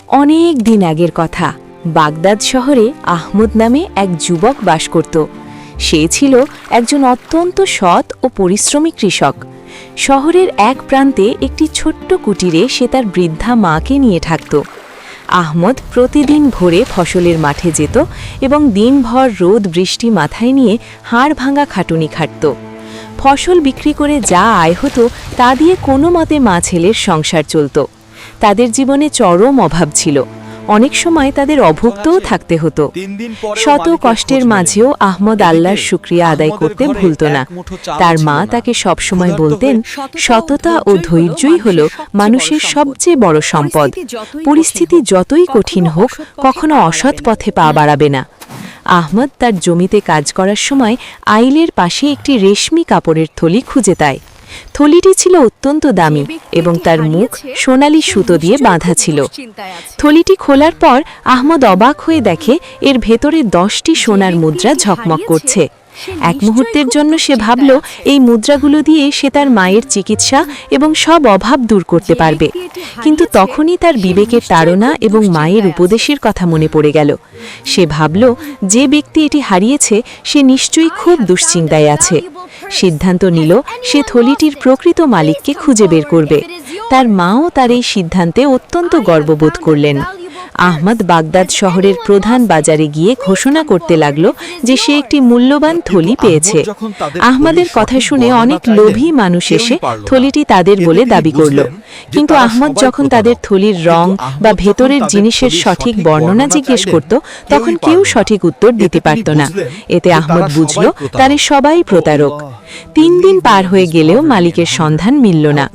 অনেক দিন আগের কথা। বাগদাদ শহরে আহমদ নামে এক যুবক বাস করত। সে ছিল একজন অত্যন্ত সৎ ও পরিশ্রমী কৃষক। শহরের এক প্রান্তে একটি ছোট্ট কুটিরে সে তার বৃদ্ধা মাকে নিয়ে থাকত। আহমদ প্রতিদিন ভোরে ফসলের মাঠে যেত এবং দিনভর রোদ বৃষ্টি মাথায় নিয়ে হাড় ভাঙা খাটুনি খাটত। ফসল বিক্রি করে যা আয় হতো তা দিয়ে কোনো মতে মা ছেলের সংসার চলত। তাদের জীবনে চরম অভাব ছিল, অনেক সময় তাদের অভুক্তও থাকতে হতো। শত কষ্টের মাঝেও আহমদ আল্লাহর শুকরিয়া আদায় করতে ভুলত না। তার মা তাকে সবসময় বলতেন, সততা ও ধৈর্যই হল মানুষের সবচেয়ে বড় সম্পদ। পরিস্থিতি যতই কঠিন হোক, কখনো অসৎ পথে পা বাড়াবে না। আহমদ তার জমিতে কাজ করার সময় আইলের পাশে একটি রেশমি কাপড়ের থলি খুঁজে পায়। থলিটি ছিল অত্যন্ত দামি এবং তার মুখ সোনালি সুতো দিয়ে বাঁধা ছিল। থলিটি খোলার পর আহমদ অবাক হয়ে দেখে এর ভেতরে 10টি সোনার মুদ্রা ঝকমক করছে। এক মুহূর্তের জন্য সে ভাবল এই মুদ্রাগুলো দিয়ে সে তার মায়ের চিকিৎসা এবং সব অভাব দূর করতে পারবে। কিন্তু তখনই তার বিবেকের তাড়না এবং মায়ের উপদেশের কথা মনে পড়ে গেল। সে ভাবল, যে ব্যক্তি এটি হারিয়েছে সে নিশ্চয়ই খুব দুশ্চিন্তায় আছে। সিদ্ধান্ত নিল সে থলিটির প্রকৃত মালিককে খুঁজে বের করবে। তার মাও তার এই সিদ্ধান্তে অত্যন্ত গর্ববোধ করলেন। আহমদ বাগদাদ শহরের প্রধান বাজারে গিয়ে ঘোষণা করতে লাগল যে সে একটি মূল্যবান থলি পেয়েছে। আহমদের কথা শুনে অনেক লোভী মানুষ এসে থলিটি তাদের বলে দাবি করল। কিন্তু আহমদ যখন তাদের থলির রং বা ভেতরের জিনিসের সঠিক বর্ণনা জিজ্ঞেস করত, তখন কেউ সঠিক উত্তর দিতে পারত না। এতে আহমদ বুঝল তারা সবাই প্রতারক। 3 দিন পার হয়ে গেলেও মালিকের সন্ধান মিলল না।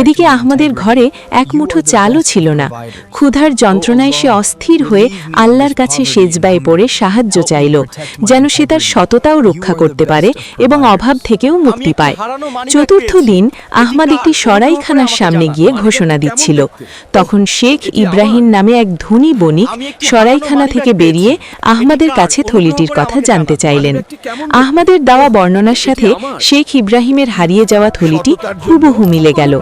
এদিকে আহমদের ঘরে এক মুঠো চালও ছিল না। ক্ষুধার যন্ত্রণায় সে অস্থির হয়ে আল্লাহর কাছে সেজদায় পড়ে সাহায্য চাইল, যেন সে তার সততাও রক্ষা করতে পারে এবং অভাব থেকেও মুক্তি পায়। চতুর্থ দিন আহমদ একটি সরাইখানার সামনে গিয়ে ঘোষণা দিচ্ছিল। তখন শেখ ইব্রাহিম নামে এক ধনী বণিক সরাইখানা থেকে বেরিয়ে আহমদের কাছে থলিটির কথা জানতে চাইলেন। আহমদের দেওয়া বর্ণনার সাথে শেখ ইব্রাহিমের হারিয়ে যাওয়া থলিটি হুবহু মিলে গেল।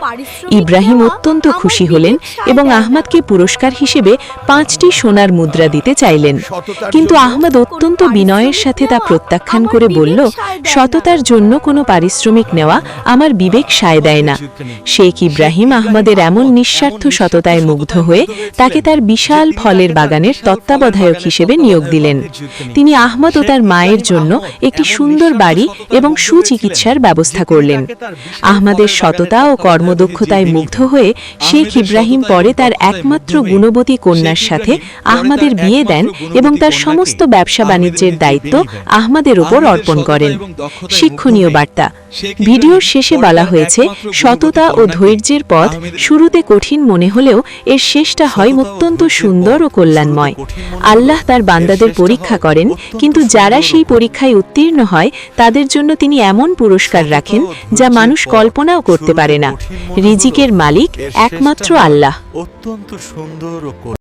ইব্রাহিম অত্যন্ত খুশি হলেন এবং আহমদকে পুরস্কার হিসেবে 5টি সোনার মুদ্রা দিতে চাইলেন। কিন্তু আহমদ অত্যন্ত বিনয়ের সাথে তা প্রত্যাখ্যান করে বলল, সততার জন্য কোনো পারিশ্রমিক নেওয়া আমার বিবেক সায় দেয় না। শেখ ইব্রাহিম আহমদের এমন নিঃস্বার্থ সততায় মুগ্ধ হয়ে তাকে তার বিশাল ফলের বাগানের তত্ত্বাবধায়ক হিসেবে নিয়োগ দিলেন। তিনি আহমদ ও তার মায়ের জন্য একটি সুন্দর বাড়ি এবং সুচিকিৎসার ব্যবস্থা করলেন। আহমদের সততা ও কর্মদক্ষতায় মুগ্ধ হয়ে শেখ ইব্রাহিম পরে তার একমাত্র গুণবতী কন্যার সাথে আহমদের বিয়ে দেন এবং তার সমস্ত ব্যবসা বাণিজ্যের দায়িত্ব আহমদের উপর অর্পণ করেন। শিক্ষণীয় বার্তা: ভিডিওর শেষে বলা হয়েছে, সততা ও ধৈর্যের পথ শুরুতে কঠিন মনে হলেও এর শেষটা হয় অত্যন্ত সুন্দর ও কল্যাণময়। আল্লাহ তার বান্দাদের পরীক্ষা করেন, কিন্তু যারা সেই পরীক্ষায় উত্তীর্ণ হয় তাদের জন্য তিনি এমন পুরস্কার রাখেন যা মানুষ কল্পনাও করতে পারে না। রিজিকের মালিক একমাত্র আল্লাহ। অত্যন্ত সুন্দর ও